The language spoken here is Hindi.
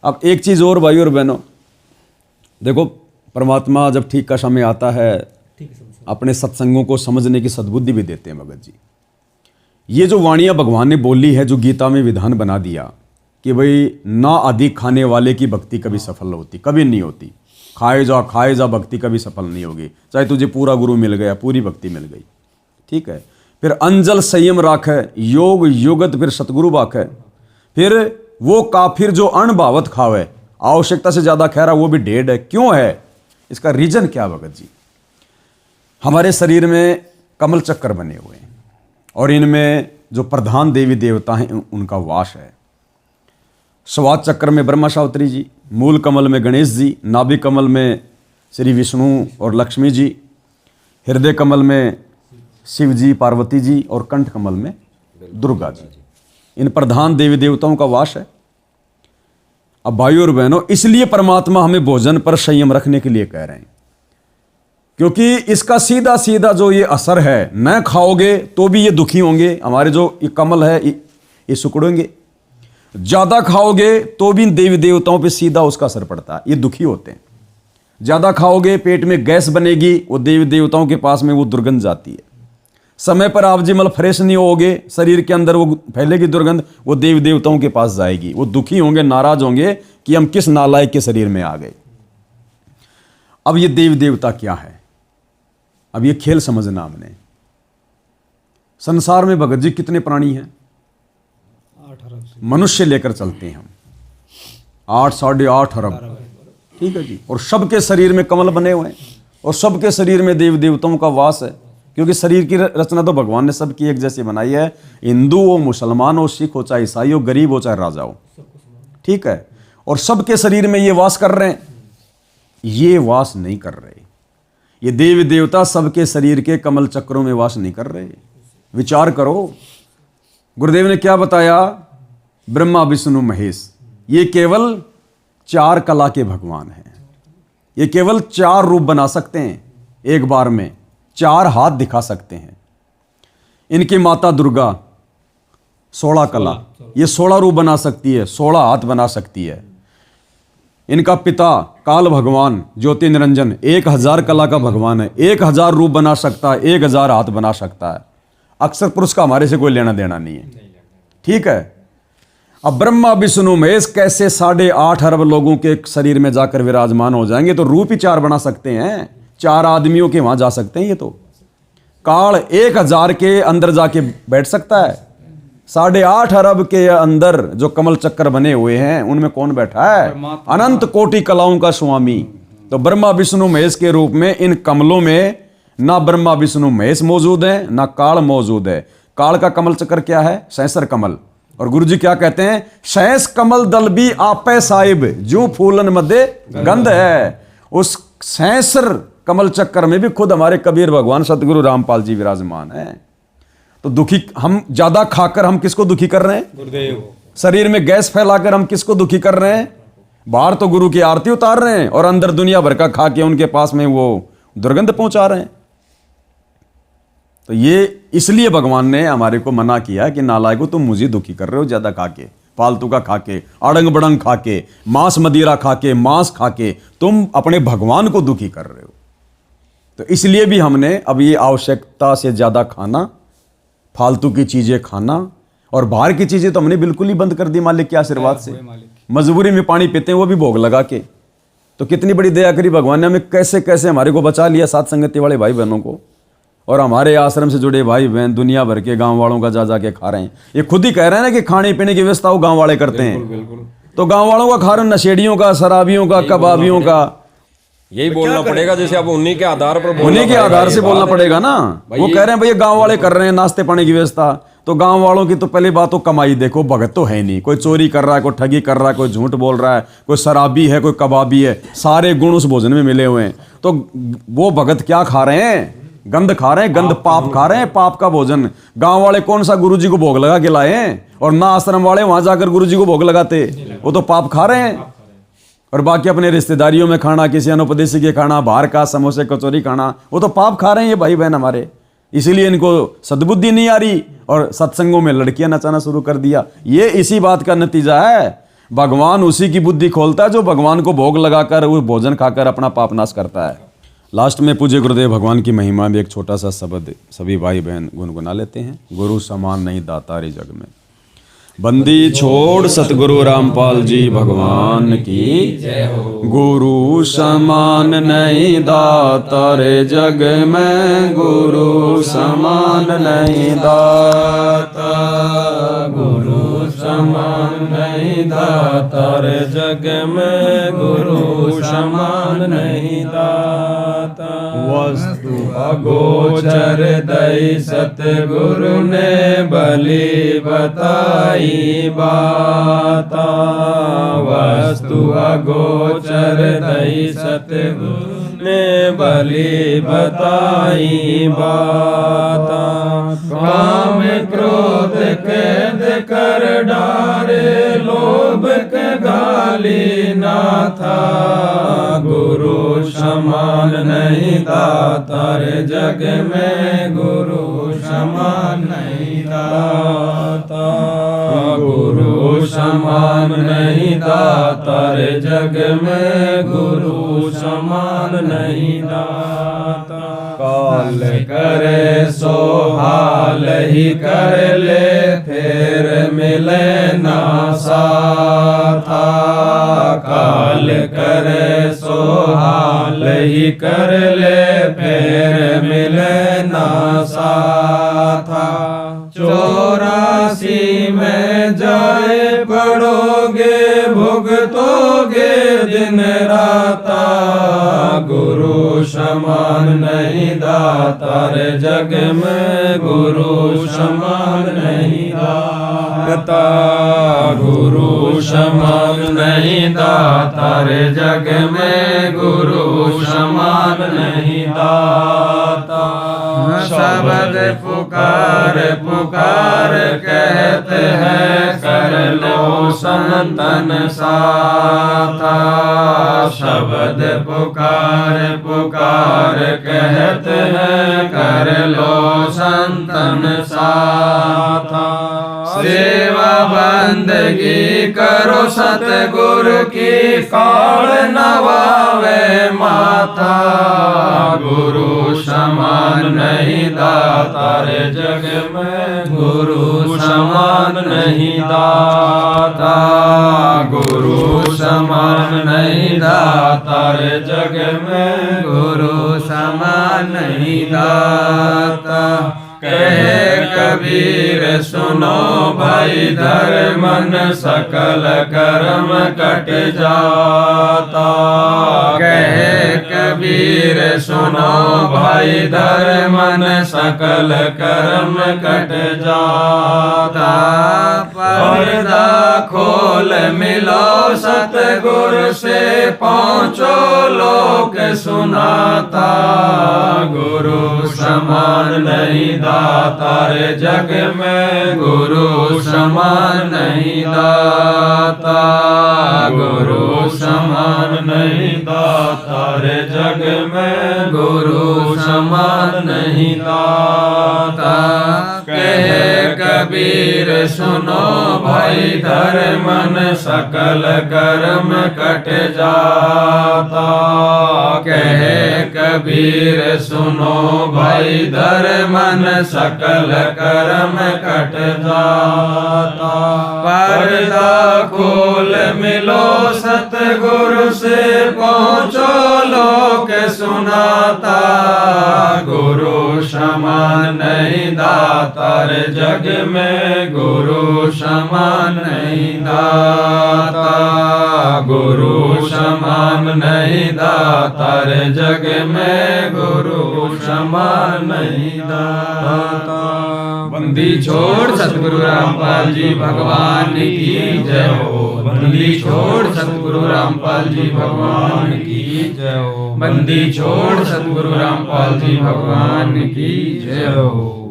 अब एक चीज़ और भाई और बहनों, देखो परमात्मा जब ठीक का समय आता है अपने सत्संगों को समझने की सद्बुद्धि भी देते हैं भगत जी। ये जो वाणियाँ भगवान ने बोली है, जो गीता में विधान बना दिया कि भाई ना अधिक खाने वाले की भक्ति कभी सफल होती, कभी नहीं होती। खाए जा भक्ति कभी सफल नहीं होगी, चाहे तुझे पूरा गुरु मिल गया, पूरी भक्ति मिल गई, ठीक है। फिर अंजल संयम राखे, योग युगत फिर सतगुरु बाखे। फिर वो काफिर जो अणभावत खावे, आवश्यकता से ज्यादा खा रहा वो भी ढेर है। क्यों है? इसका रीजन क्या भगत जी? हमारे शरीर में कमल चक्कर बने हुए हैं और इनमें जो प्रधान देवी देवता हैं उनका वास है। स्वाद चक्र में ब्रह्मा शास्त्री जी, मूल कमल में गणेश जी, नाभि कमल में श्री विष्णु और लक्ष्मी जी, हृदय कमल में शिव जी पार्वती जी और कंठ कमल में दुर्गा जी। इन प्रधान देवी देवताओं का वास है। अब भाइयों और बहनों, इसलिए परमात्मा हमें भोजन पर संयम रखने के लिए कह रहे हैं, क्योंकि इसका सीधा सीधा जो ये असर है, न खाओगे तो भी ये दुखी होंगे, हमारे जो ये कमल है ये सिकुड़ेंगे। ज्यादा खाओगे तो भी देवी देवताओं पे सीधा उसका असर पड़ता है, ये दुखी होते हैं। ज्यादा खाओगे पेट में गैस बनेगी, वो देवी देवताओं के पास में वो दुर्गंध जाती है। समय पर आप जी मतलब फ्रेश नहीं होगे, शरीर के अंदर वो फैलेगी दुर्गंध, वो देवी देवताओं के पास जाएगी। वो दुखी होंगे, नाराज होंगे कि हम किस नालायक के शरीर में आ गए। अब ये देवी देवता क्या है? अब ये खेल समझना हमने। संसार में भगत जी कितने प्राणी हैं? 8 अरब। मनुष्य लेकर चलते हैं हम 8 साढ़े 8 अरब, ठीक है जी। और सबके शरीर में कमल बने हुए हैं और सबके शरीर में देवी देवताओं का वास है, क्योंकि शरीर की रचना तो भगवान ने सबकी एक जैसी बनाई है। हिंदू हो, मुसलमान हो, सिख हो, चाहे ईसाई हो, गरीब हो चाहे राजा हो, ठीक है। और सबके शरीर में ये वास कर रहे हैं। ये वास नहीं कर रहे, ये देवी देवता सबके शरीर के कमल चक्रों में वास नहीं कर रहे। विचार करो, गुरुदेव ने क्या बताया? ब्रह्मा विष्णु महेश, ये केवल 4 कला के भगवान हैं। ये केवल 4 रूप बना सकते हैं एक बार में, 4 हाथ दिखा सकते हैं। इनकी माता दुर्गा 16 कला, ये 16 रूप बना सकती है, 16 हाथ बना सकती है। इनका पिता काल भगवान ज्योति निरंजन 1000 कला का भगवान है, 1000 रूप बना सकता है, 1000 हाथ बना सकता है। अक्षर पुरुष का हमारे से कोई लेना देना नहीं है, ठीक है। अब ब्रह्मा विष्णु महेश कैसे 8.5 अरब लोगों के शरीर में जाकर विराजमान हो जाएंगे? तो रूप ही 4 बना सकते हैं, 4 आदमियों के वहां जा सकते हैं। ये तो काल 1000 के अंदर जाके बैठ सकता है। 8.5 अरब के अंदर जो कमल चक्कर बने हुए हैं उनमें कौन बैठा है? अनंत कोटि कलाओं का स्वामी। तो ब्रह्मा विष्णु महेश के रूप में इन कमलों में ना ब्रह्मा विष्णु महेश मौजूद है, ना काल मौजूद है। काल का कमल चक्कर क्या है? सहस्र कमल। और गुरु जी क्या कहते हैं? सहस कमल दल भी आपे साहिब, जो फूलन मध्य गंध है। उस सहस्र कमल चक्कर में भी खुद हमारे कबीर भगवान सतगुरु रामपाल जी विराजमान हैं। तो दुखी हम ज्यादा खाकर हम किसको दुखी कर रहे हैं? गुरुदेव। शरीर में गैस फैलाकर हम किसको दुखी कर रहे हैं? बाहर तो गुरु की आरती उतार रहे हैं और अंदर दुनिया भर का खा के उनके पास में वो दुर्गंध पहुंचा रहे हैं। तो ये इसलिए भगवान ने हमारे को मना किया कि नालायको तुम मुझे दुखी कर रहे हो ज्यादा खा के, फालतू का खा के, अड़ंग बड़ंग खा के, मांस मदिरा खा के, मांस खा के तुम अपने भगवान को दुखी कर रहे हो। तो इसलिए भी हमने अब ये आवश्यकता से ज्यादा खाना, फालतू की चीजें खाना और बाहर की चीजें तो हमने बिल्कुल ही बंद कर दी मालिक के आशीर्वाद से। मजबूरी में पानी पीते हैं वो भी भोग लगा के। तो कितनी बड़ी दया करी भगवान ने, हमें कैसे कैसे हमारे को बचा लिया, साथ संगति वाले भाई बहनों को। और हमारे आश्रम से जुड़े भाई बहन दुनिया भर के गांव वालों का जा जाके खा रहे हैं। ये खुद ही कह रहे हैं ना कि खाने पीने की व्यवस्था वो गांव वाले करते हैं। तो गांव वालों का खा रहे हैं, नशेड़ियों का, शराबियों का, कबाबियों का। यही बोलना पड़ेगा, जैसे अब उन्हीं के आधार पर उन्हीं के आधार से बोलना पड़ेगा ना। वो कह रहे हैं भैया गांव वाले कर रहे हैं नाश्ते पानी की व्यवस्था। तो गांव वालों की तो पहली बात तो कमाई देखो, भगत तो है नहीं। कोई चोरी कर रहा है, कोई ठगी कर रहा है, कोई झूठ बोल रहा है, कोई शराबी है, कोई कबाबी है, सारे गुण उस भोजन में मिले हुए हैं। तो वो भगत क्या खा रहे हैं? गंध खा रहे हैं, गंध पाप खा रहे हैं, पाप का भोजन। गांव वाले कौन सा गुरु जी को भोग लगा के लाए हैं? और ना आश्रम वाले वहां जाकर गुरु जी को भोग लगाते, वो तो पाप खा रहे हैं। और बाकी अपने रिश्तेदारियों में खाना, किसी अनुपदेशी के खाना, बाहर का समोसे कचौरी खाना, वो तो पाप खा रहे हैं ये भाई बहन हमारे। इसीलिए इनको सद्बुद्धि नहीं आ रही और सत्संगों में लड़कियां नचाना शुरू कर दिया। ये इसी बात का नतीजा है। भगवान उसी की बुद्धि खोलता है जो भगवान को भोग लगाकर वो भोजन खाकर अपना पाप नाश करता है। लास्ट में पूज्य गुरुदेव भगवान की महिमा में एक छोटा सा शब्द सभी भाई बहन गुनगुना लेते हैं। गुरु समान नहीं दातार जग में, बंदी छोड़ सतगुरु रामपाल जी भगवान की जय हो। गुरु समान नहीं दातार जग में, गुरु समान नहीं दाता, गुरु समान नहीं दातार जग में, गुरु समान नहीं दाता। वस्तु अगोचर दई सतगुरु ने बलि बताई बाता, वस्तु अगोचर दई सतगुरु ने बलि बताई बाता। काम क्रोध कैद कर डारे, लोभ के गाली ना था, गुरु समान नहीं दातार जग में, गुरु समान नहीं दाता, गुरु समान नहीं दातार जग में, गुरु समान नहीं दाता। काल करे सो हाल ही कर ले, फिर मिले ना साथा, काल करे सो हाल ही कर ले, फिर मिले ना साथा। 84 में जाए पड़ोगे, भुगतोगे दिन राता, गुरु समान नहीं दातार जग में, गुरु समान नहीं दाता, गुरु समान नहीं दातार जग में, गुरु समान नहीं दाता। शब्द पुकार पुकार कहते हैं, कर लो संतन साथा, शब्द पुकार पुकार कहते हैं, कर लो संतन साथा। सेवा बंदगी करो सतगुरु की, काल नवावे माथा, गुरु समान नहीं दातार जग में, गुरु समान नहीं दाता, गुरु समान नहीं दातार जग में, गुरु समान नहीं दाता। कहे कबीर सुनो भाई धर्मन, सकल कर्म कट जाता, कहे कबीर सुनो भाई धर्मन, सकल कर्म कट जाता। पर्दा खोल मिलो सतगुरु से, पांचों लोक सुनाता, गुरु समान नहीं दातार जग में, गुरु समान नहीं दाता, गुरु समान नहीं दातार जग में, गुरु समान नहीं दाता। कहे कबीर सुनो भाई धर्मन, सकल कर्म कट जाता, कहे कबीर सुनो भाई धर्मन, सकल कर्म कट जाता। पर्दा खोल मिलो सतगुरु से, पहुँचो लोक सुनाता, गुरु समान नहीं दातार जग में, गुरु समान नहीं दाता, गुरु समान नहीं दातार जग में, गुरु समान नहीं दाता। बंदी छोड़ सतगुरु रामपाल जी भगवान की जय हो, बंदी छोड़ सतगुरु रामपाल जी भगवान की जय हो, बंदी छोड़ सतगुरु रामपाल जी भगवान की जय हो।